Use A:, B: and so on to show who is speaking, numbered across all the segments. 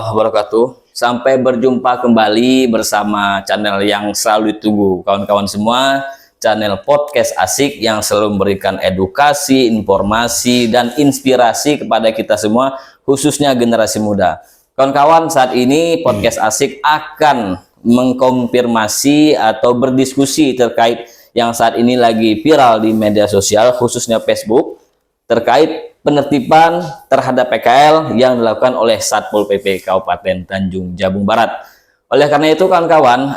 A: Wabarakatuh. Sampai berjumpa kembali bersama channel yang selalu ditunggu kawan-kawan semua, channel podcast asik yang selalu memberikan edukasi, informasi, dan inspirasi kepada kita semua, khususnya generasi muda. Kawan-kawan, saat ini podcast asik akan mengkonfirmasi atau berdiskusi terkait yang saat ini lagi viral di media sosial, khususnya Facebook, terkait penertiban terhadap PKL yang dilakukan oleh Satpol PP Kabupaten Tanjung Jabung Barat. Oleh karena itu kawan-kawan,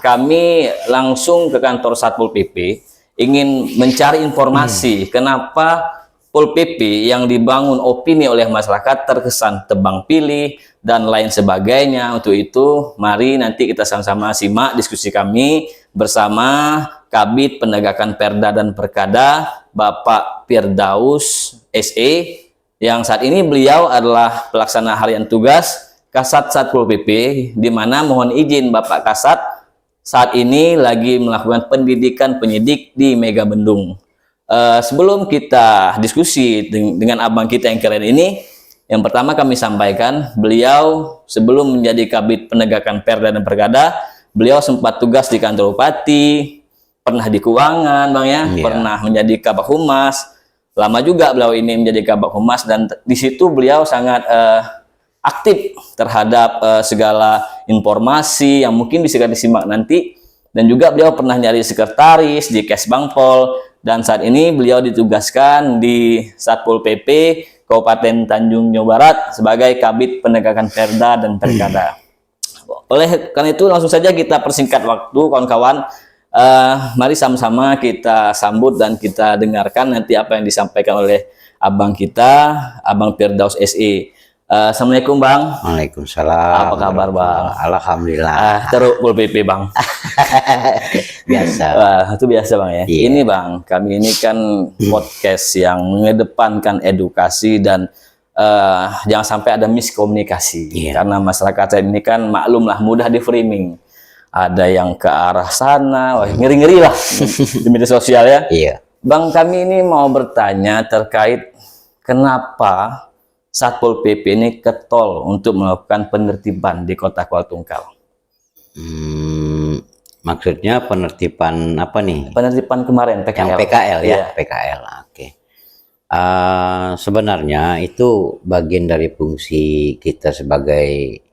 A: kami langsung ke kantor Satpol PP ingin mencari informasi kenapa Pol PP yang dibangun opini oleh masyarakat terkesan tebang pilih dan lain sebagainya. Untuk itu, mari nanti kita sama-sama simak diskusi kami bersama Kabid Penegakan Perda dan Perkada, Bapak Firdaus SE, yang saat ini beliau adalah pelaksana harian tugas Kasat Satpol PP, di mana mohon izin Bapak Kasat saat ini lagi melakukan pendidikan penyidik di Megabendung. Sebelum kita diskusi dengan abang kita yang keren ini, yang pertama kami sampaikan, beliau sebelum menjadi Kabid Penegakan Perda dan Perkada, beliau sempat tugas di kantor bupati, pernah di keuangan, bang ya, pernah menjadi Kabak Humas, lama juga beliau ini menjadi Kabak Humas, dan di situ beliau sangat aktif terhadap segala informasi yang mungkin bisa disimak nanti, dan juga beliau pernah nyari sekretaris di Kesbangpol, dan saat ini beliau ditugaskan di Satpol PP Kabupaten Tanjung Jabung Barat sebagai Kabid Penegakan Perda dan Perkada. Oleh karena itu langsung saja kita persingkat waktu kawan-kawan. Mari sama-sama kita sambut dan kita dengarkan nanti apa yang disampaikan oleh abang kita, Abang Firdaus SE. Assalamualaikum bang.
B: Waalaikumsalam.
A: Apa kabar bang?
B: Alhamdulillah.
A: Terus Pol PP bang.
B: Biasa.
A: Wah, itu biasa bang ya.
B: Iya.
A: Ini bang, kami ini kan podcast yang mengedepankan edukasi dan jangan sampai ada miskomunikasi.
B: Iya.
A: Karena masyarakat ini kan maklumlah mudah di framing. Ada yang ke arah sana, wah ngeri-ngeri lah di media sosial ya.
B: Iya.
A: Bang, kami ini mau bertanya terkait kenapa Satpol PP ini ketol untuk melakukan penertiban di Kota Kuala Tungkal.
B: Maksudnya penertiban apa nih?
A: Penertiban kemarin PKL.
B: Yang PKL ya,
A: Iya.
B: PKL. Oke. Sebenarnya itu bagian dari fungsi kita sebagai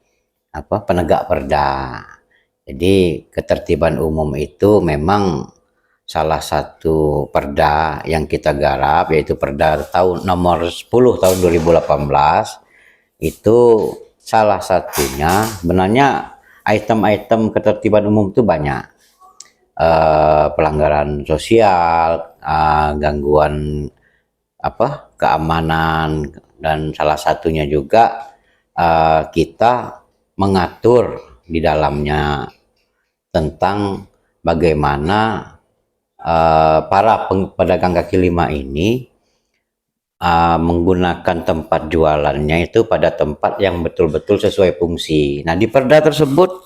B: penegak perda. Jadi ketertiban umum itu memang salah satu perda yang kita garap, yaitu Perda nomor 10 tahun 2018. Itu salah satunya. Sebenarnya item-item ketertiban umum itu banyak. Pelanggaran sosial, gangguan keamanan, dan salah satunya juga kita mengatur di dalamnya tentang bagaimana para pedagang kaki lima ini menggunakan tempat jualannya itu pada tempat yang betul-betul sesuai fungsi. Nah, di perda tersebut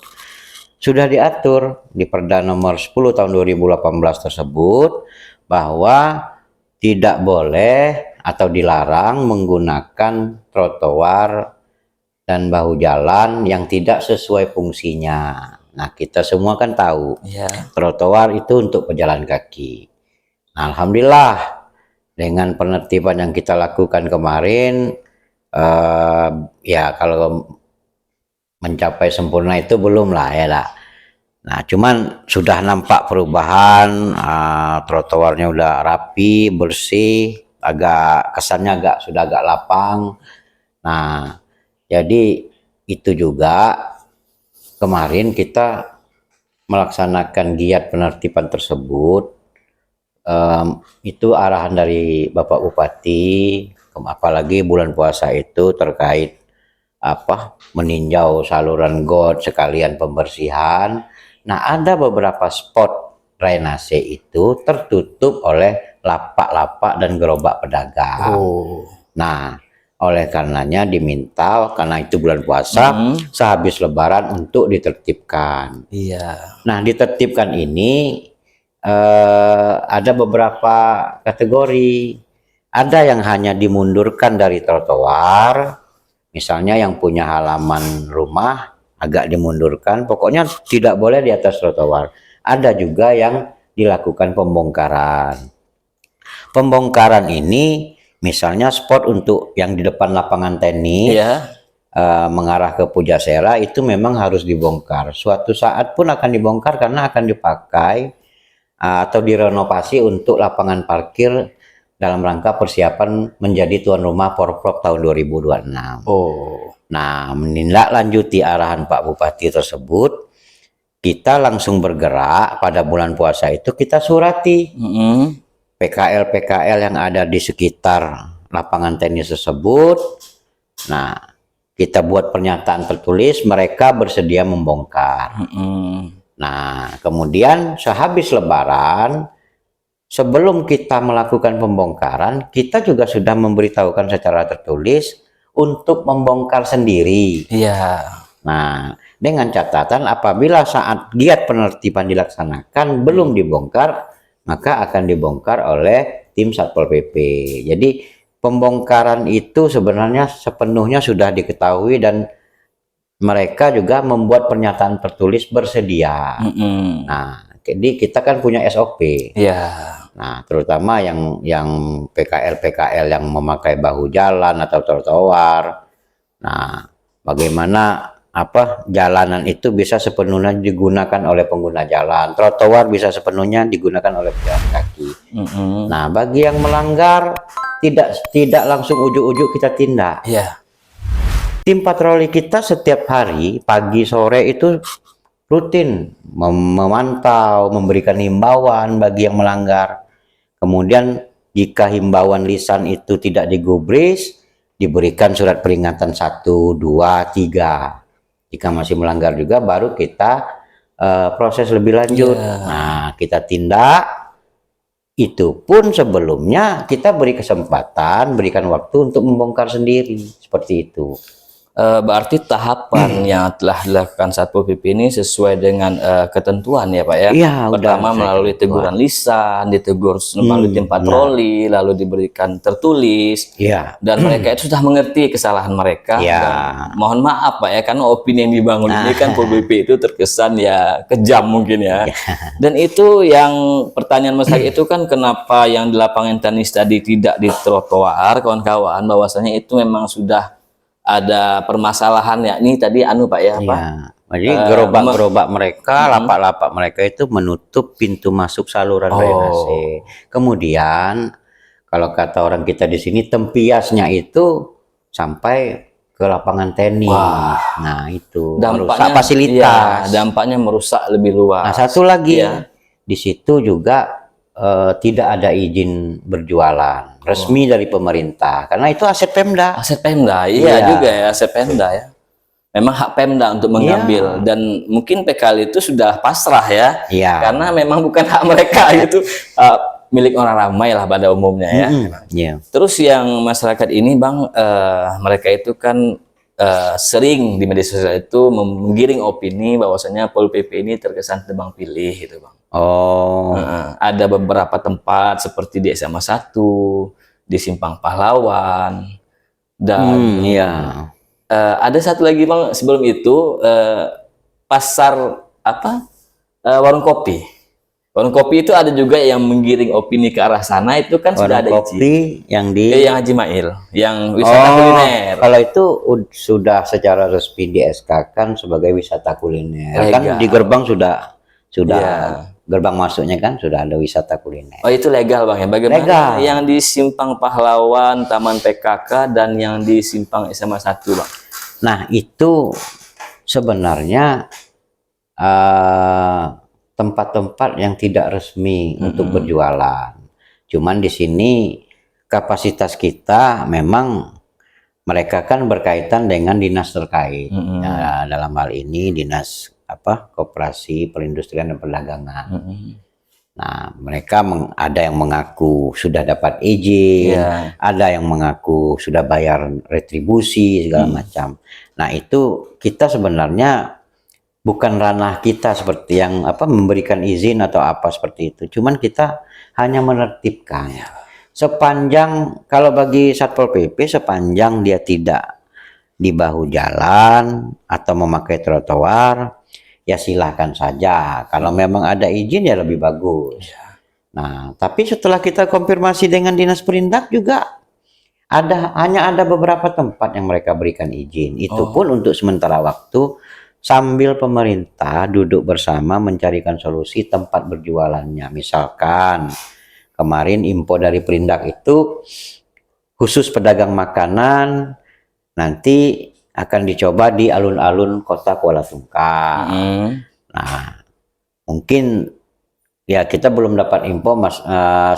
B: sudah diatur di Perda nomor 10 tahun 2018 tersebut bahwa tidak boleh atau dilarang menggunakan trotoar dan bahu jalan yang tidak sesuai fungsinya. Nah, kita semua kan tahu trotoar itu untuk pejalan kaki. Nah, alhamdulillah dengan penertiban yang kita lakukan kemarin, ya kalau mencapai sempurna itu belum lah ya lah. Nah, cuman sudah nampak perubahan, trotoarnya udah rapi, bersih, kesannya sudah agak lapang. Nah, jadi itu juga kemarin kita melaksanakan giat penertiban tersebut, itu arahan dari Bapak Bupati, apalagi bulan puasa itu terkait meninjau saluran got sekalian pembersihan. Nah, ada beberapa spot drainase itu tertutup oleh lapak-lapak dan gerobak pedagang. Nah, oleh karenanya diminta, karena itu bulan puasa, sehabis lebaran untuk ditertibkan. Nah, ditertibkan ini ada beberapa kategori. Ada yang hanya dimundurkan dari trotoar, Misalnya yang punya halaman rumah agak dimundurkan, pokoknya tidak boleh di atas trotoar. Ada juga yang dilakukan pembongkaran. Pembongkaran ini misalnya spot untuk yang di depan lapangan tenis
A: Iya.
B: Mengarah ke Pujasera itu memang harus dibongkar. Suatu saat pun akan dibongkar karena akan dipakai atau direnovasi untuk lapangan parkir dalam rangka persiapan menjadi tuan rumah Porprov tahun 2026.
A: Oh.
B: Nah, menindaklanjuti arahan Pak Bupati tersebut, kita langsung bergerak pada bulan puasa itu kita surati PKL-PKL yang ada di sekitar lapangan tenis tersebut. Nah, kita buat pernyataan tertulis, mereka bersedia membongkar. Nah, kemudian sehabis Lebaran, sebelum kita melakukan pembongkaran, kita juga sudah memberitahukan secara tertulis untuk membongkar sendiri.
A: Iya.
B: Nah, dengan catatan apabila saat giat penertiban dilaksanakan belum dibongkar, maka akan dibongkar oleh tim Satpol PP. Jadi pembongkaran itu sebenarnya sepenuhnya sudah diketahui dan mereka juga membuat pernyataan tertulis bersedia. Nah, jadi kita kan punya SOP.
A: Iya.
B: Nah, terutama yang PKL yang memakai bahu jalan atau trotoar. Nah, bagaimana jalanan itu bisa sepenuhnya digunakan oleh pengguna jalan, trotoar bisa sepenuhnya digunakan oleh pejalan kaki. Nah, bagi yang melanggar tidak langsung ujuk-ujuk kita tindak.
A: Iya.
B: Tim patroli kita setiap hari pagi sore itu rutin memantau, memberikan himbauan bagi yang melanggar. Kemudian jika himbauan lisan itu tidak digubris, diberikan surat peringatan 1, 2, 3. Jika masih melanggar juga baru kita proses lebih lanjut. Nah, kita tindak. Itu pun sebelumnya kita beri kesempatan, berikan waktu untuk membongkar sendiri. Seperti itu.
A: Berarti tahapan yang telah dilakukan Satpol PP ini sesuai dengan ketentuan ya Pak ya?
B: Iya,
A: pertama melalui teguran lisan, ditegur melalui tim patroli, lalu diberikan tertulis.
B: Iya.
A: Dan mereka itu sudah mengerti kesalahan mereka. Dan mohon maaf Pak ya, karena opini yang dibangun ini kan Pol PP itu terkesan ya kejam mungkin ya. Dan itu yang pertanyaan masyarakat itu kan kenapa yang di lapangan tenis tadi tidak di trotoar, kawan-kawan, bahwasanya itu memang sudah ada permasalahan yakni tadi Pak ya Pak.
B: Jadi gerobak-gerobak mereka, lapak-lapak mereka itu menutup pintu masuk saluran drainase. Kemudian kalau kata orang kita di sini tempiasnya itu sampai ke lapangan tenis. Nah, itu merusak fasilitas.
A: Dampaknya merusak lebih luas.
B: Nah, satu lagi di situ juga tidak ada izin berjualan resmi dari pemerintah karena itu aset Pemda.
A: Aset Pemda, iya juga ya, aset Pemda ya. Memang hak Pemda untuk mengambil dan mungkin PKL itu sudah pasrah ya. Karena memang bukan hak mereka itu milik orang ramai lah pada umumnya ya. Terus yang masyarakat ini Bang, mereka itu kan sering di media sosial itu menggiring opini bahwasanya Pol PP ini terkesan tebang pilih gitu Bang. Ada beberapa tempat seperti di SMA 1, di Simpang Pahlawan, dan ada satu lagi Bang sebelum itu pasar warung kopi. Warung kopi itu ada juga yang menggiring opini ke arah sana, itu kan sudah ada
B: kopi yang di
A: yang Haji Mail, yang wisata kuliner.
B: Kalau itu sudah secara resmi di SK-kan sebagai wisata kuliner. Kan di gerbang sudah gerbang masuknya kan sudah ada wisata kuliner. Oh,
A: itu legal Bang ya. Bagaimana yang di Simpang Pahlawan, Taman PKK dan yang di Simpang SMA 1 Bang?
B: Nah, itu sebenarnya tempat-tempat yang tidak resmi untuk berjualan. Cuman di sini kapasitas kita memang mereka kan berkaitan dengan dinas terkait. Nah, dalam hal ini dinas Koperasi Perindustrian dan Perdagangan. Nah, mereka ada yang mengaku sudah dapat izin, ada yang mengaku sudah bayar retribusi segala macam. Nah, itu kita sebenarnya bukan ranah kita seperti yang memberikan izin atau apa seperti itu. Cuman kita hanya menertibkan. Sepanjang kalau bagi Satpol PP sepanjang dia tidak di bahu jalan atau memakai trotoar, ya silahkan saja. Kalau memang ada izin ya lebih bagus. Nah, tapi setelah kita konfirmasi dengan Dinas Perindak juga hanya ada beberapa tempat yang mereka berikan izin. Itu pun untuk sementara waktu sambil pemerintah duduk bersama mencarikan solusi tempat berjualannya. Misalkan kemarin info dari Perindak itu khusus pedagang makanan nanti akan dicoba di alun-alun kota Kuala Tungkal. Nah, mungkin ya kita belum dapat info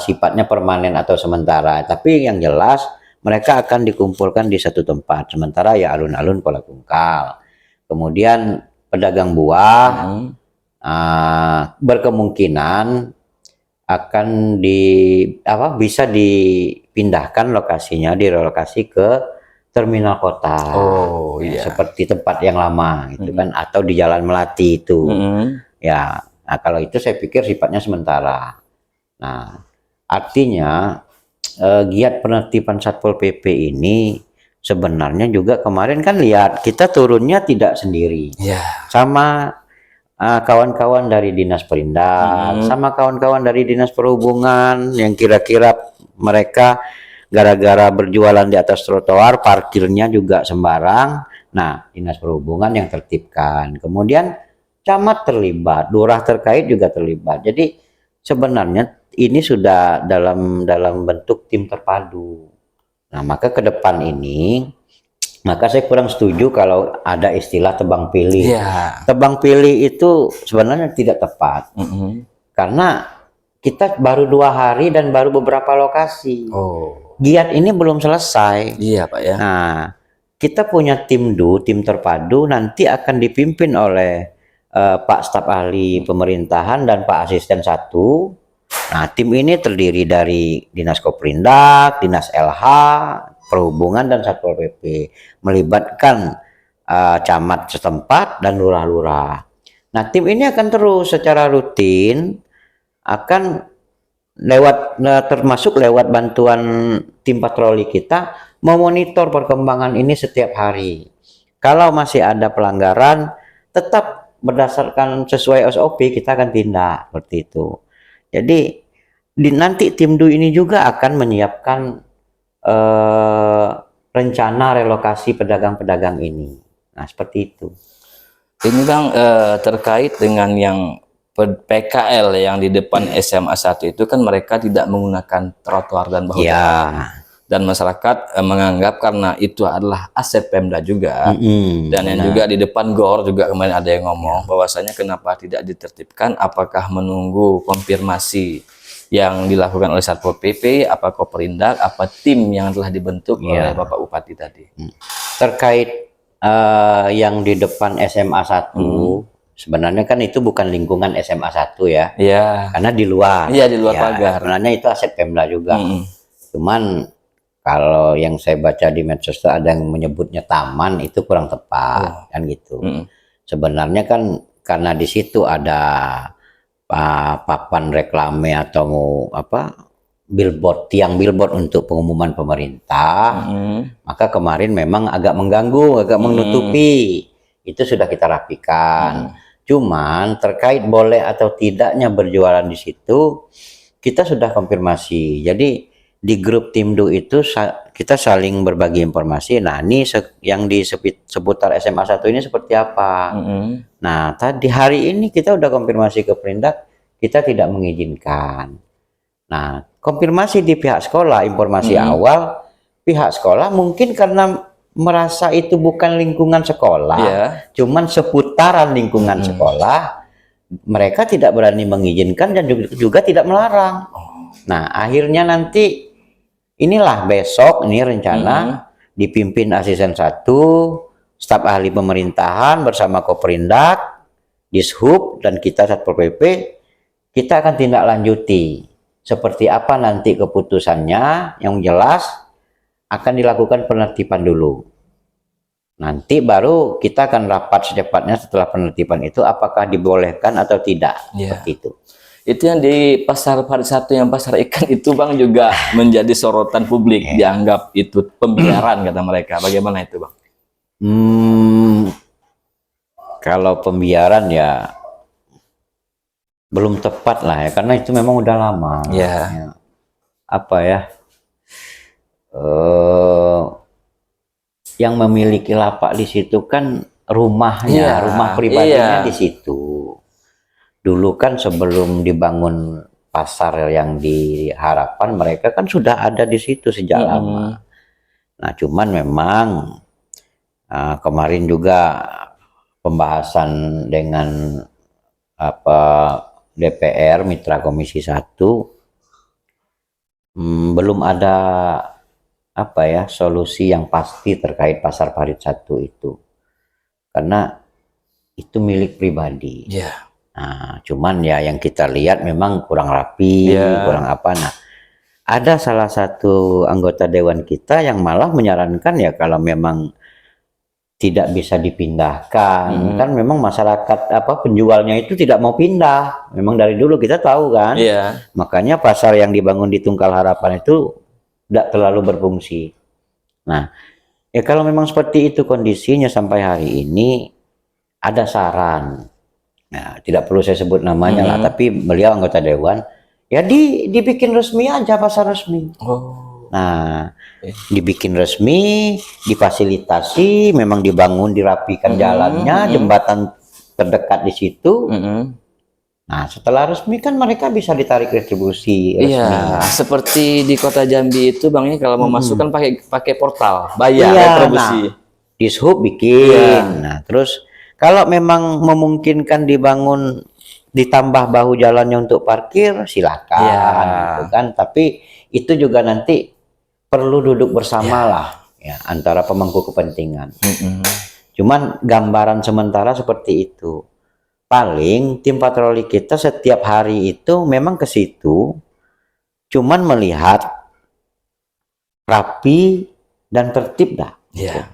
B: sifatnya permanen atau sementara. Tapi yang jelas mereka akan dikumpulkan di satu tempat. Sementara ya alun-alun Kuala Tungkal. Kemudian pedagang buah berkemungkinan akan bisa dipindahkan lokasinya, direlokasi ke terminal kota. Seperti tempat yang lama gitu kan, atau di Jalan Melati itu. Ya, nah kalau itu saya pikir sifatnya sementara. Nah, artinya giat penertiban Satpol PP ini sebenarnya juga kemarin kan lihat kita turunnya tidak sendiri. Sama kawan-kawan dari Dinas Perindak, sama kawan-kawan dari Dinas Perhubungan yang kira-kira mereka gara-gara berjualan di atas trotoar, parkirnya juga sembarang. Nah, Dinas Perhubungan yang tertibkan. Kemudian camat terlibat, lurah terkait juga terlibat. Jadi sebenarnya ini sudah dalam bentuk tim terpadu. Nah, maka ke depan ini, maka saya kurang setuju kalau ada istilah tebang pilih. Tebang pilih itu sebenarnya tidak tepat. Karena kita baru 2 hari dan baru beberapa lokasi. Giat ini belum selesai.
A: Pak ya.
B: Nah, kita punya tim terpadu nanti akan dipimpin oleh Pak Staf Ahli Pemerintahan dan Pak Asisten 1. Nah, tim ini terdiri dari Dinas Koprindak, Dinas LH, Perhubungan dan Satpol PP, melibatkan camat setempat dan lurah-lurah. Nah, tim ini akan terus secara rutin akan termasuk lewat bantuan tim patroli kita memonitor perkembangan ini setiap hari. Kalau masih ada pelanggaran, tetap berdasarkan sesuai SOP kita akan tindak seperti itu. Jadi nanti tim DU ini juga akan menyiapkan rencana relokasi pedagang-pedagang ini. Nah, seperti itu.
A: Ini Bang, terkait dengan yang PKL yang di depan SMA 1 itu kan mereka tidak menggunakan trotoar dan bahu jalan. Dan masyarakat menganggap karena itu adalah aset Pemda juga. Dan yang juga di depan GOR juga kemarin ada yang ngomong bahwasanya kenapa tidak ditertibkan, apakah menunggu konfirmasi yang dilakukan oleh Satpol PP, apa Koperindak, apa tim yang telah dibentuk oleh Bapak Bupati tadi.
B: Terkait yang di depan SMA 1, sebenarnya kan itu bukan lingkungan SMA 1 ya. Karena di luar.
A: Di luar pagar.
B: Sebenarnya itu aset Pemda juga. Cuman kalau yang saya baca di medsos itu ada yang menyebutnya taman, itu kurang tepat kan gitu. Sebenarnya kan karena di situ ada papan reklame atau tiang billboard untuk pengumuman pemerintah, maka kemarin memang agak mengganggu, agak menutupi. Itu sudah kita rapikan. Cuman terkait boleh atau tidaknya berjualan di situ, kita sudah konfirmasi. Jadi di grup tim DU itu kita saling berbagi informasi. Nah, ini yang di seputar SMA 1 ini seperti apa. Nah, tadi hari ini kita udah konfirmasi ke Perindak, kita tidak mengizinkan. Nah, konfirmasi di pihak sekolah, informasi awal, pihak sekolah mungkin karena merasa itu bukan lingkungan sekolah, cuman seputaran lingkungan sekolah, mereka tidak berani mengizinkan dan juga tidak melarang. Nah, akhirnya nanti inilah besok ini rencana dipimpin Asisten 1, Staf Ahli Pemerintahan bersama Koperindak, Dishub dan kita Satpol PP, kita akan tindak lanjuti. Seperti apa nanti keputusannya, yang jelas akan dilakukan penertiban dulu. Nanti baru kita akan rapat secepatnya setelah penertiban itu apakah dibolehkan atau tidak. Seperti itu.
A: Itu yang di pasar pariwisata, yang pasar ikan itu Bang juga menjadi sorotan publik, dianggap itu pembiaran kata mereka. Bagaimana itu Bang?
B: Hmm, kalau pembiaran ya belum tepat lah ya, karena itu memang udah lama.
A: Ya.
B: Ya. Apa ya? eh yang memiliki lapak di situ kan rumahnya,
A: Iya,
B: rumah pribadinya
A: iya.
B: di situ. Dulu kan sebelum dibangun pasar yang di Harapan, mereka kan sudah ada di situ sejak lama. Nah, cuman memang kemarin juga pembahasan dengan apa DPR Mitra Komisi 1 belum ada apa ya solusi yang pasti terkait pasar Parit 1 itu, karena itu milik pribadi.
A: Ya.
B: Nah, cuman ya yang kita lihat memang kurang rapi, kurang apa. Nah, ada salah satu anggota dewan kita yang malah menyarankan ya kalau memang tidak bisa dipindahkan, kan memang masyarakat apa penjualnya itu tidak mau pindah. Memang dari dulu kita tahu kan.
A: Iya.
B: Makanya pasar yang dibangun di Tungkal Harapan itu tidak terlalu berfungsi. Nah, ya kalau memang seperti itu kondisinya sampai hari ini, ada saran. Nah, tidak perlu saya sebut namanya lah, tapi beliau anggota dewan, ya dibikin resmi aja, pasar resmi. Nah, dibikin resmi, difasilitasi, memang dibangun, dirapikan jalannya, jembatan terdekat di situ. Nah, setelah resmi kan mereka bisa ditarik retribusi resmi.
A: Iya, seperti di Kota Jambi itu Bang, kalau mau masuk kan pakai portal, bayar
B: Iya,
A: retribusi.
B: nah, Dishub bikin. Nah, terus kalau memang memungkinkan dibangun ditambah bahu jalannya untuk parkir, silakan gitu kan. Tapi itu juga nanti perlu duduk bersama lah ya antara pemangku kepentingan. Cuman gambaran sementara seperti itu. Paling tim patroli kita setiap hari itu memang ke situ, cuman melihat rapi dan tertib dah.
A: Iya.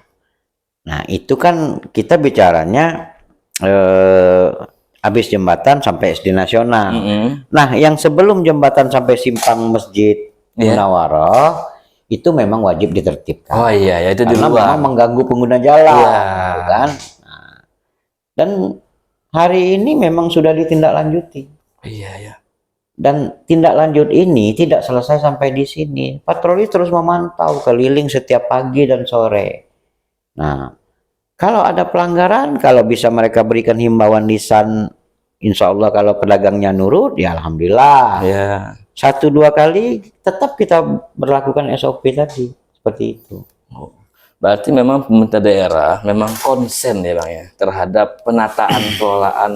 B: Nah, itu kan kita bicaranya habis jembatan sampai SD Nasional. Nah, yang sebelum jembatan sampai simpang Masjid Munawarah itu memang wajib ditertibkan.
A: Oh iya, ya itu
B: karena memang mengganggu pengguna jalan, gitu kan. Nah, dan hari ini memang sudah ditindaklanjuti.
A: Iya, ya.
B: Dan tindak lanjut ini tidak selesai sampai di sini. Patroli terus memantau keliling setiap pagi dan sore. Nah, kalau ada pelanggaran, kalau bisa mereka berikan himbauan lisan, insya Allah kalau pedagangnya nurut, ya alhamdulillah.
A: Ya.
B: 1-2 kali tetap kita berlakukan SOP tadi, seperti itu.
A: Berarti memang pemerintah daerah memang konsen ya Bang ya terhadap penataan pengelolaan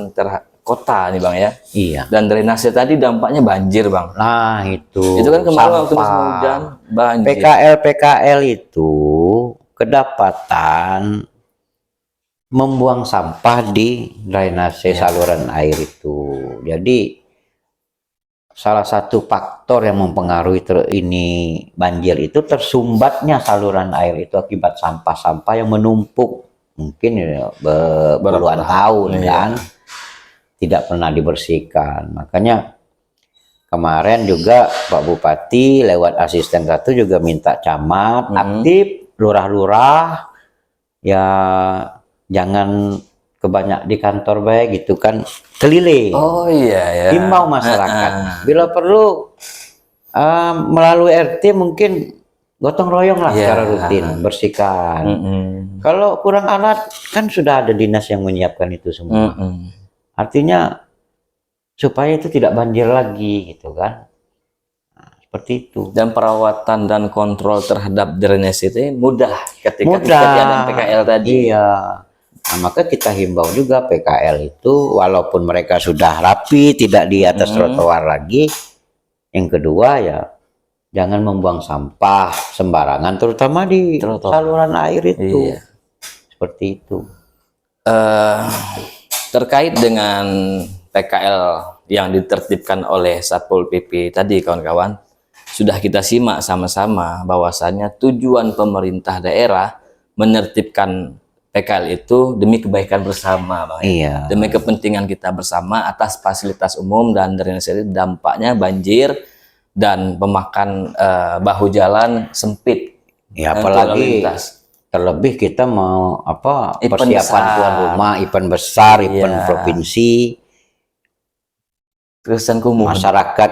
A: kota nih Bang ya.
B: Iya.
A: Dan drainase tadi dampaknya banjir Bang.
B: Nah itu.
A: Itu kan kemarin waktu musim hujan banjir.
B: PKL itu kedapatan membuang sampah di drainase saluran air itu. Jadi salah satu faktor yang mempengaruhi ini banjir itu tersumbatnya saluran air itu akibat sampah-sampah yang menumpuk mungkin ya, berpuluhan tahun kan tidak pernah dibersihkan. Makanya kemarin juga Pak Bupati lewat asisten 1 juga minta camat aktif, lurah-lurah ya jangan kebanyak di kantor baik gitu kan, keliling.
A: Oh iya ya.
B: Himbau masyarakat. Bila perlu melalui RT mungkin gotong royong lah secara rutin bersihkan. Kalau kurang alat kan sudah ada dinas yang menyiapkan itu semua. Artinya supaya itu tidak banjir lagi gitu kan. Nah, seperti itu.
A: Dan perawatan dan kontrol terhadap drainase itu mudah ketika ada PKL tadi.
B: Iya. Nah, maka kita himbau juga PKL itu walaupun mereka sudah rapi, tidak di atas trotoar lagi. Yang kedua ya jangan membuang sampah sembarangan terutama di saluran air itu. Iya. Seperti itu.
A: Terkait dengan PKL yang ditertibkan oleh Satpol PP tadi kawan-kawan, sudah kita simak sama-sama bahwasannya tujuan pemerintah daerah menertibkan PKL itu demi kebaikan bersama, Bang.
B: Iya.
A: Demi kepentingan kita bersama atas fasilitas umum dan drainase dampaknya banjir dan pemakan bahu jalan sempit.
B: Ya apalagi Terlebih kita mau apa,
A: Event
B: persiapan
A: besar.
B: tuan rumah, event besar, event
A: Iya.
B: provinsi,
A: Terusan kumuh.
B: masyarakat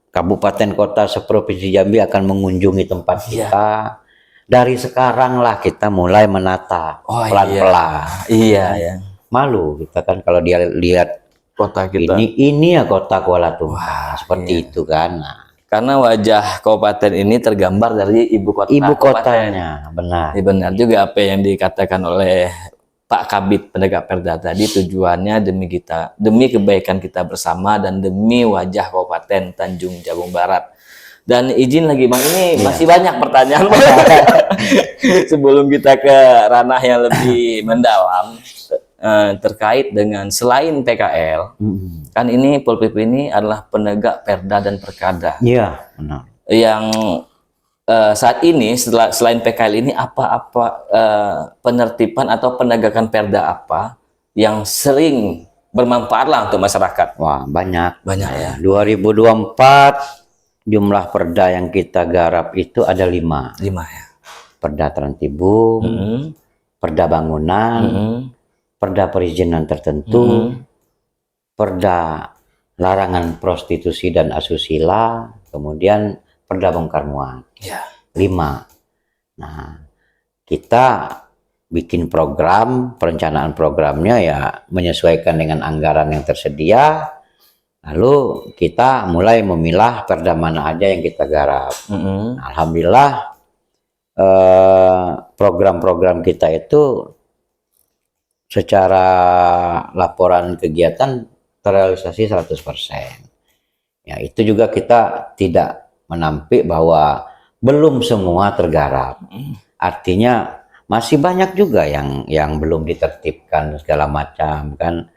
B: kabupaten kota seprovinsi Jambi akan mengunjungi tempat
A: Iya.
B: kita. Dari sekarang lah kita mulai menata
A: Oh,
B: pelan-pelan.
A: Iya ya.
B: Malu kita kan kalau dia lihat
A: Kota kita.
B: ini ya kota Kuala Tumpah, seperti itu kan. Nah,
A: Karena wajah kabupaten ini tergambar dari ibu kota.
B: ibu
A: kabupaten.
B: kotanya, benar.
A: Ya, benar juga apa yang dikatakan oleh Pak Kabid Penegak Perda tadi, tujuannya demi kebaikan kita bersama dan demi wajah Kabupaten Tanjung Jabung Barat. Dan izin lagi Bang, ini masih banyak pertanyaan sebelum kita ke ranah yang lebih mendalam terkait dengan selain PKL, kan ini Pol PP ini adalah penegak perda dan perkada.
B: Iya, benar.
A: Yang saat ini selain PKL ini apa penertiban atau penegakan perda apa yang sering bermanfaat lah untuk masyarakat?
B: Wah, banyak.
A: Banyak ya.
B: 2024 jumlah perda yang kita garap itu ada 5.
A: 5 ya.
B: Perda Trantibum, perda bangunan, perda perizinan tertentu, perda larangan prostitusi dan asusila, kemudian perda bongkar muat.
A: Ya.
B: 5. Nah, kita bikin program, perencanaan programnya ya menyesuaikan dengan anggaran yang tersedia. Lalu kita mulai memilah perda mana aja yang kita garap. Alhamdulillah program-program kita itu secara laporan kegiatan terrealisasi 100%. Ya, itu juga kita tidak menampik bahwa belum semua tergarap. Artinya masih banyak juga yang belum ditertibkan segala macam kan.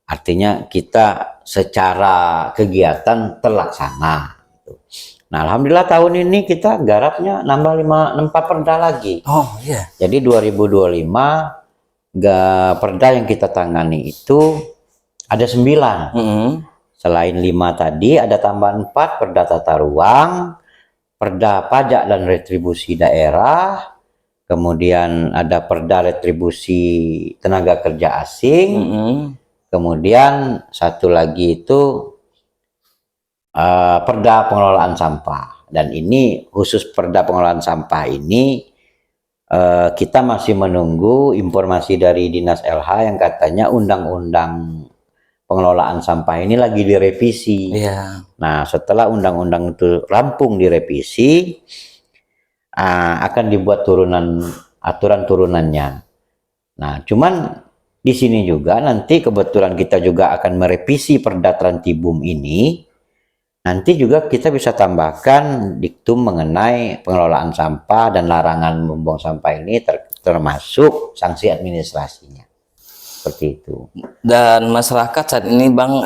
B: Artinya kita secara kegiatan terlaksana. Nah, alhamdulillah tahun ini kita garapnya nambah 4 perda lagi.
A: Oh iya.
B: Jadi 2025 perda yang kita tangani itu ada 9. Selain 5 tadi ada tambahan 4 perda tata ruang, perda pajak dan retribusi daerah, kemudian ada perda retribusi tenaga kerja asing. Kemudian satu lagi itu perda pengelolaan sampah, dan ini khusus perda pengelolaan sampah ini kita masih menunggu informasi dari Dinas LH yang katanya undang-undang pengelolaan sampah ini lagi direvisi. Nah, setelah undang-undang itu rampung direvisi, akan dibuat aturan turunannya. Nah, cuman di sini juga nanti kebetulan kita juga akan merevisi perda Trantibum ini. Nanti juga kita bisa tambahkan diktum mengenai pengelolaan sampah dan larangan membuang sampah ini termasuk sanksi administrasinya. Seperti itu.
A: Dan masyarakat saat ini Bang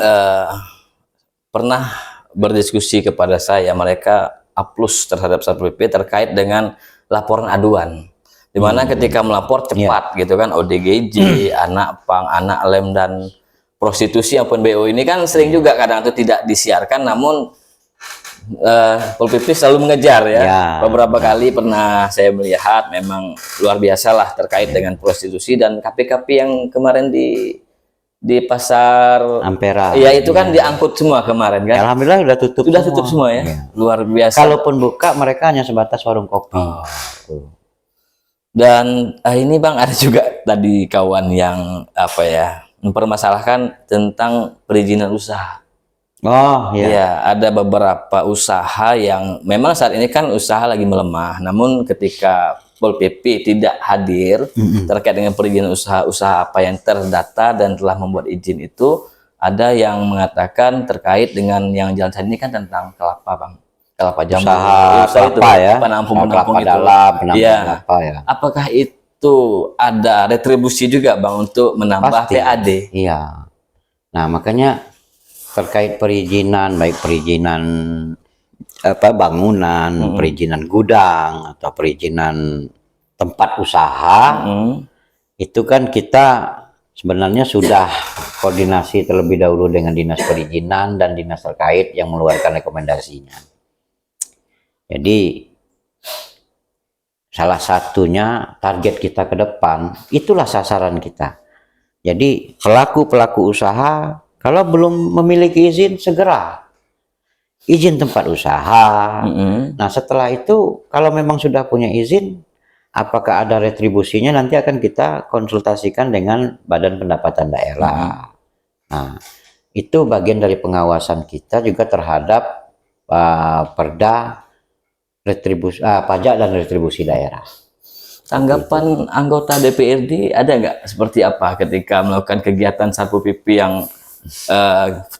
A: pernah berdiskusi kepada saya, mereka aplus terhadap Satpol PP terkait dengan laporan aduan. Dimana ketika melapor cepat gitu kan, ODGJ, anak pang, anak lem dan prostitusi maupun BO ini kan sering juga kadang itu tidak disiarkan, namun Pol PP selalu mengejar ya. Beberapa kali pernah saya melihat memang luar biasa lah terkait dengan prostitusi, dan KP-KP yang kemarin di pasar
B: Ampera.
A: Ya itu kan diangkut semua kemarin kan.
B: Alhamdulillah sudah tutup.
A: Sudah tutup semua ya. Luar biasa.
B: Kalaupun buka mereka hanya sebatas warung kopi.
A: Dan ini Bang ada juga tadi kawan yang apa ya mempermasalahkan tentang perizinan usaha.
B: Oh iya.
A: Ya, ada beberapa usaha yang memang saat ini kan usaha lagi melemah. Namun ketika Pol PP tidak hadir terkait dengan perizinan usaha apa yang terdata dan telah membuat izin itu, ada yang mengatakan terkait dengan yang jalan saat ini kan tentang kelapa Bang. Kelapa jambu,
B: usaha
A: itu
B: ya,
A: penampung itu.
B: Kelapa ya.
A: Apakah itu ada retribusi juga Bang untuk menambah PAD?
B: Iya. Nah, makanya terkait perizinan, baik perizinan bangunan, perizinan gudang atau perizinan tempat usaha, itu kan kita sebenarnya sudah koordinasi terlebih dahulu dengan dinas perizinan dan dinas terkait yang mengeluarkan rekomendasinya. Jadi salah satunya target kita ke depan, itulah sasaran kita. Jadi pelaku-pelaku usaha kalau belum memiliki izin, segera izin tempat usaha. Nah setelah itu kalau memang sudah punya izin, apakah ada retribusinya, nanti akan kita konsultasikan dengan Badan Pendapatan Daerah. Nah itu bagian dari pengawasan kita juga terhadap perda retribusi pajak dan retribusi daerah.
A: Tanggapan anggota DPRD ada nggak seperti apa ketika melakukan kegiatan sapu pipi yang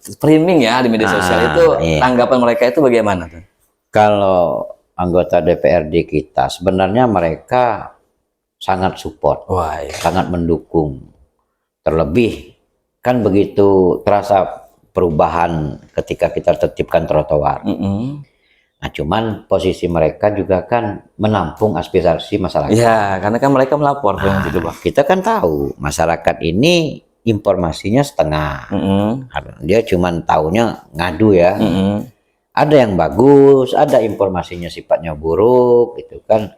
A: streaming ya di media sosial itu?
B: Iya.
A: Tanggapan mereka itu bagaimana tuh?
B: Kalau anggota DPRD kita sebenarnya mereka sangat support,
A: Wah, iya.
B: sangat mendukung. Terlebih kan begitu terasa perubahan ketika kita tertibkan trotoar. Nah, cuman posisi mereka juga kan menampung aspirasi masyarakat.
A: Ya, karena kan mereka melapor gitu, Pak.
B: Kita kan tahu masyarakat ini informasinya setengah. Dia cuman taunya ngadu ya. Ada yang bagus, ada informasinya sifatnya buruk gitu kan.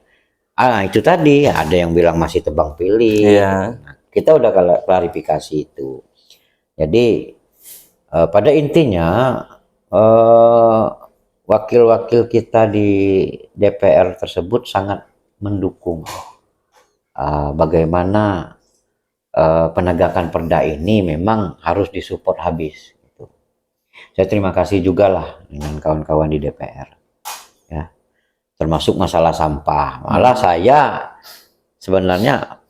B: Itu tadi ada yang bilang masih tebang pilih. Nah, kita udah klarifikasi itu. Jadi pada intinya wakil-wakil kita di DPR tersebut sangat mendukung bagaimana penegakan perda ini memang harus disupport habis. Gitu. Saya terima kasih juga lah dengan kawan-kawan di DPR, ya, termasuk masalah sampah. Malah saya sebenarnya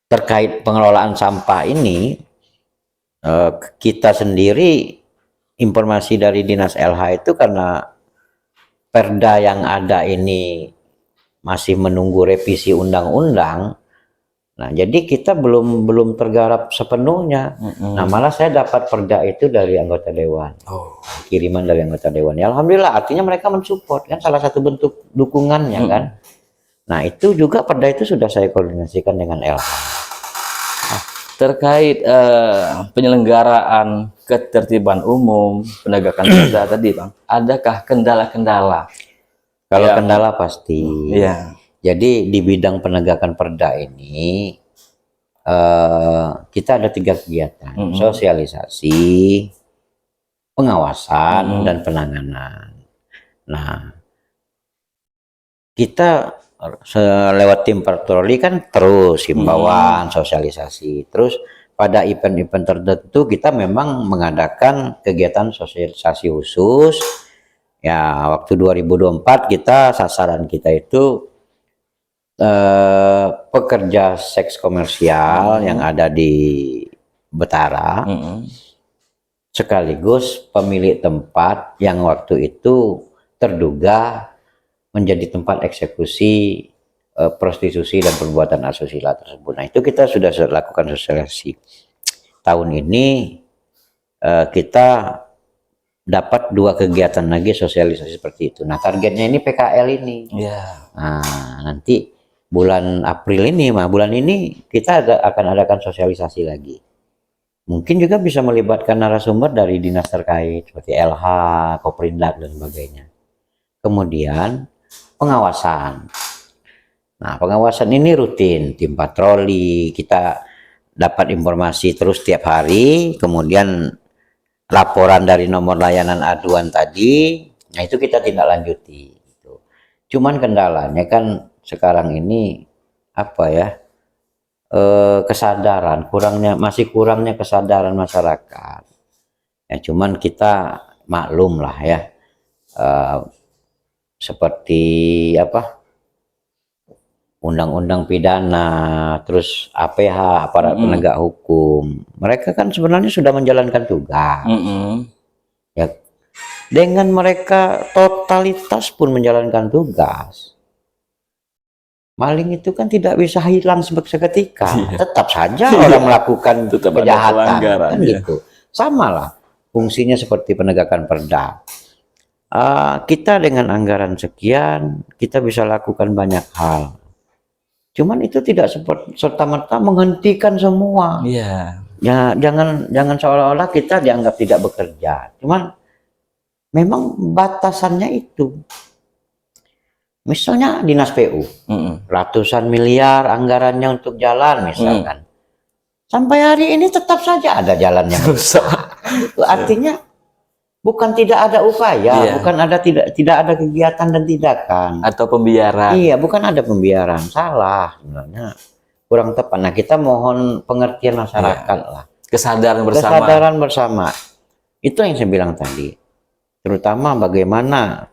B: terkait pengelolaan sampah ini kita sendiri. Informasi dari Dinas LH itu karena perda yang ada ini masih menunggu revisi undang-undang. Nah, jadi kita belum tergarap sepenuhnya. Nah, malah saya dapat perda itu dari anggota dewan. Kiriman dari anggota dewan. Ya, alhamdulillah, artinya mereka mensupport, kan salah satu bentuk dukungannya kan. Nah, itu juga perda itu sudah saya koordinasikan dengan LH.
A: Terkait penyelenggaraan ketertiban umum, penegakan perda tadi, Bang, adakah kendala-kendala?
B: Kalau kendala pasti.
A: Iya.
B: Jadi di bidang penegakan perda ini kita ada 3 kegiatan: sosialisasi, pengawasan, dan penanganan. Nah, kita lewat tim patroli kan terus himbauan, sosialisasi. Terus pada event-event tertentu kita memang mengadakan kegiatan sosialisasi khusus. Ya, waktu 2024 kita sasaran kita itu pekerja seks komersial yang ada di Betara, sekaligus pemilik tempat yang waktu itu terduga menjadi tempat eksekusi prostitusi dan perbuatan asusila tersebut. Nah, itu kita sudah lakukan sosialisasi. Tahun ini kita dapat 2 kegiatan lagi sosialisasi seperti itu. Nah, targetnya ini PKL ini. Nah, nanti bulan April ini, bulan ini kita akan adakan sosialisasi lagi. Mungkin juga bisa melibatkan narasumber dari dinas terkait seperti LH, Koprindak, dan sebagainya. Kemudian pengawasan. Nah, pengawasan ini rutin, tim patroli, kita dapat informasi terus tiap hari, kemudian laporan dari nomor layanan aduan tadi, nah itu kita tindak lanjuti. Gitu. Cuman kendalanya kan sekarang ini apa ya, kesadaran, masih kurangnya kesadaran masyarakat. Ya, cuman kita maklum lah ya, seperti apa, undang-undang pidana, terus APH, aparat penegak hukum, mereka kan sebenarnya sudah menjalankan tugas. Ya, dengan mereka totalitas pun menjalankan tugas, maling itu kan tidak bisa hilang seketika. Tetap saja orang melakukan kejahatan, kan gitu. Sama lah fungsinya seperti penegakan perda. Kita dengan anggaran sekian, kita bisa lakukan banyak hal. Cuman itu tidak serta-merta menghentikan semua. Ya, jangan seolah-olah kita dianggap tidak bekerja. Cuman memang batasannya itu. Misalnya dinas PU, ratusan miliar anggarannya untuk jalan misalkan. Sampai hari ini tetap saja ada jalannya. Itu artinya bukan tidak ada upaya, bukan ada tidak ada kegiatan dan tindakan.
A: Atau pembiaran.
B: Iya, bukan ada pembiaran, salah sebenarnya. Kurang tepat. Nah, kita mohon pengertian masyarakat lah.
A: Kesadaran bersama.
B: Kesadaran bersama. Itu yang saya bilang tadi. Terutama bagaimana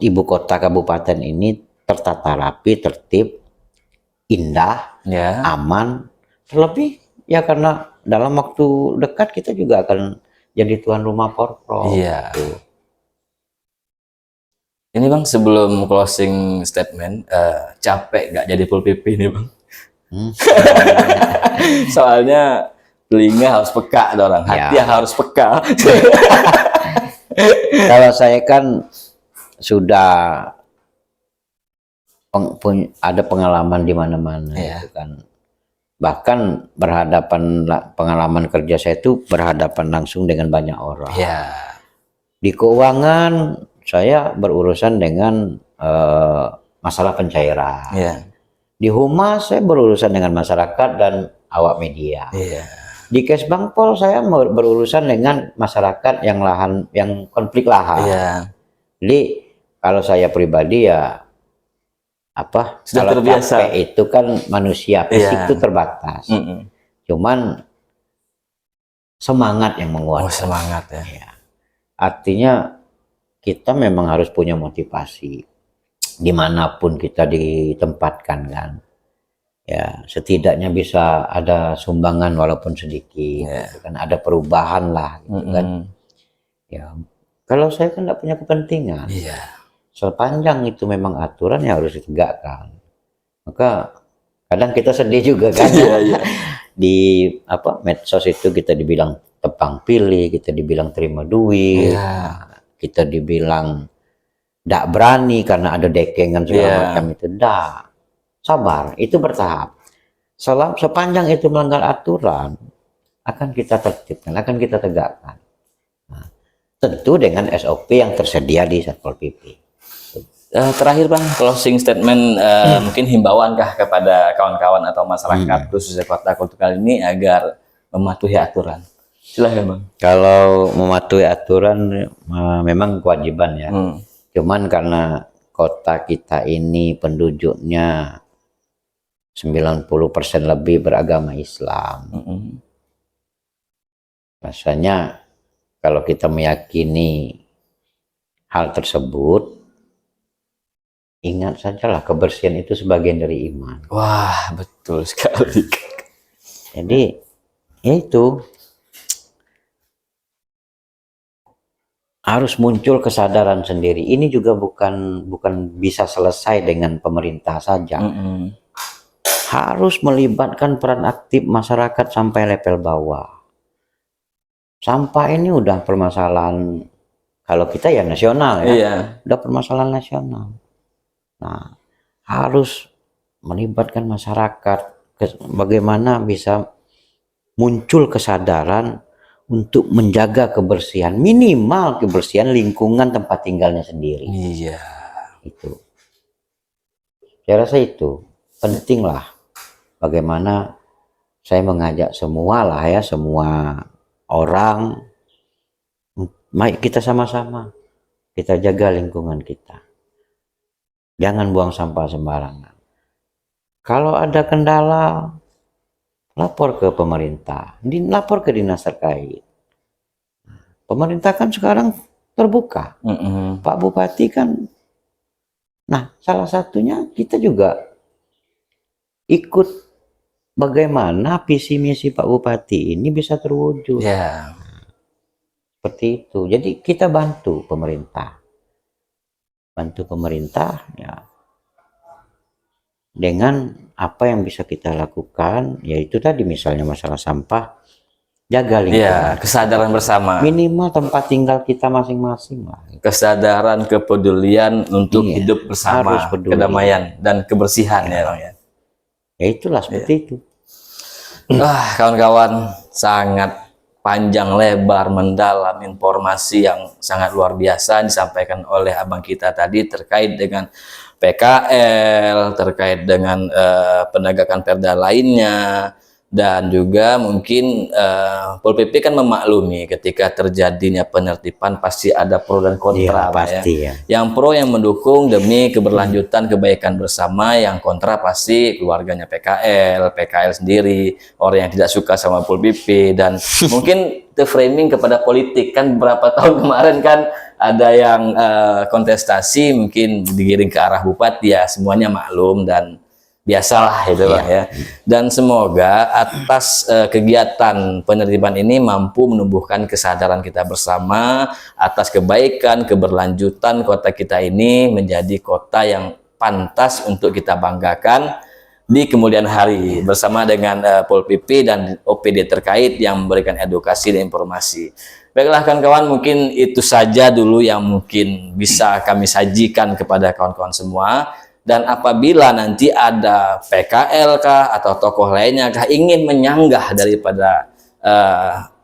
B: ibu kota kabupaten ini tertata rapi, tertib, indah, aman. Terlebih ya karena dalam waktu dekat kita juga akan jadi tuan rumah Porprov.
A: Iya. Ini Bang, sebelum closing statement, capek nggak jadi Pol PP ini Bang? Soalnya telinga harus peka, orang hati harus peka.
B: Kalau saya kan sudah ada pengalaman di mana-mana, gitu kan. Bahkan pengalaman kerja saya itu berhadapan langsung dengan banyak orang. Di keuangan saya berurusan dengan masalah pencairan. Di humas saya berurusan dengan masyarakat dan awak media. Di Kesbangpol saya berurusan dengan masyarakat yang konflik lahan. Jadi kalau saya pribadi ya
A: sudah
B: kalau
A: terbiasa.
B: capek itu kan manusia, fisik itu terbatas. Cuman semangat yang menguatkan.
A: Semangat ya.
B: Artinya kita memang harus punya motivasi dimanapun kita ditempatkan kan. Ya setidaknya bisa ada sumbangan walaupun sedikit, gitu kan. Ada perubahan lah, gitu kan. Ya kalau saya kan tidak punya kepentingan. Sepanjang itu memang aturan yang harus ditegakkan. Maka kadang kita sedih juga kan. Di medsos itu kita dibilang tebang pilih, kita dibilang terima duit, kita dibilang tidak berani karena ada dekengan segala macam itu. Tidak, sabar, itu bertahap. Sepanjang itu melanggar aturan, akan kita tertibkan, akan kita tegakkan. Nah, tentu dengan SOP yang tersedia di Satpol PP.
A: Terakhir Bang, closing statement, mungkin himbauan kah kepada kawan-kawan atau masyarakat khususnya Kota Kotu kali ini agar mematuhi aturan. Silahkan Bang.
B: Kalau mematuhi aturan memang kewajiban ya. Cuman karena kota kita ini penduduknya 90% lebih beragama Islam. Rasanya kalau kita meyakini hal tersebut, ingat sajalah kebersihan itu sebagian dari iman.
A: Wah, betul sekali.
B: Jadi, ya itu harus muncul kesadaran sendiri. Ini juga bukan bisa selesai dengan pemerintah saja. Harus melibatkan peran aktif masyarakat sampai level bawah. Sampah ini udah permasalahan, kalau kita ya nasional ya, udah permasalahan nasional. Nah, harus melibatkan masyarakat, bagaimana bisa muncul kesadaran untuk menjaga kebersihan, minimal kebersihan lingkungan tempat tinggalnya sendiri. Itu. Saya rasa itu penting lah. Bagaimana saya mengajak semua lah ya, semua orang, mari kita sama-sama kita jaga lingkungan kita. Jangan buang sampah sembarangan. Kalau ada kendala, lapor ke pemerintah, lapor ke dinas terkait. Pemerintah kan sekarang terbuka. Pak Bupati kan, nah salah satunya kita juga ikut bagaimana visi misi Pak Bupati ini bisa terwujud. Seperti itu. Jadi kita bantu pemerintah. Ya, dengan apa yang bisa kita lakukan, yaitu tadi misalnya masalah sampah, jaga lingkungan.
A: Kesadaran bersama.
B: Minimal tempat tinggal kita masing-masing lah.
A: Kesadaran, kepedulian untuk hidup bersama, kedamaian dan kebersihan ya Bang ya.
B: Ya itulah seperti itu.
A: Kawan-kawan, sangat panjang lebar mendalam informasi yang sangat luar biasa disampaikan oleh abang kita tadi terkait dengan PKL, terkait dengan penegakan perda lainnya, dan juga mungkin Pol PP kan memaklumi ketika terjadinya penertiban pasti ada pro dan kontra,
B: Iya, pasti ya.
A: Yang pro yang mendukung demi keberlanjutan kebaikan bersama, yang kontra pasti keluarganya PKL sendiri, orang yang tidak suka sama Pol PP, dan mungkin the framing kepada politik kan beberapa tahun kemarin kan ada yang kontestasi mungkin digiring ke arah bupati, ya semuanya maklum dan biasalah itu Bang, ya. Dan semoga atas kegiatan penertiban ini mampu menumbuhkan kesadaran kita bersama atas kebaikan keberlanjutan kota kita ini menjadi kota yang pantas untuk kita banggakan di kemudian hari, bersama dengan Pol PP dan OPD terkait yang memberikan edukasi dan informasi. Baiklah kawan-kawan, mungkin itu saja dulu yang mungkin bisa kami sajikan kepada kawan-kawan semua. Dan apabila nanti ada PKL kah atau tokoh lainnya kah ingin menyanggah daripada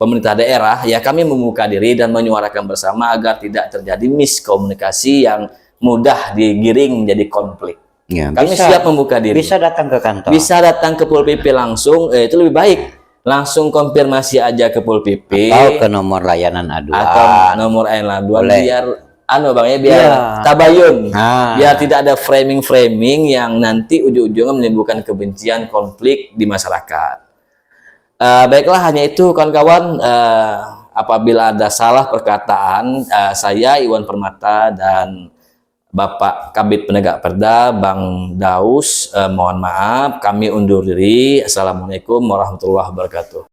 A: pemerintah daerah, ya kami membuka diri dan menyuarakan bersama agar tidak terjadi miskomunikasi yang mudah digiring menjadi konflik.
B: Ya,
A: Kami siap membuka diri.
B: Bisa datang ke kantor.
A: Bisa datang ke Pol PP langsung, itu lebih baik. Langsung konfirmasi aja ke Pol PP.
B: Atau ke nomor layanan aduan.
A: Atau nomor aduan
B: Boleh.
A: biar Bang ya, biar
B: Iya.
A: tabayun.
B: Nah.
A: Biar tidak ada framing-framing yang nanti ujung-ujungnya menimbulkan kebencian, konflik di masyarakat. Baiklah, hanya itu kawan-kawan. Apabila ada salah perkataan, saya Iwan Permata dan Bapak Kabid Penegak Perda Bang Daus, mohon maaf, kami undur diri. Assalamualaikum warahmatullahi wabarakatuh.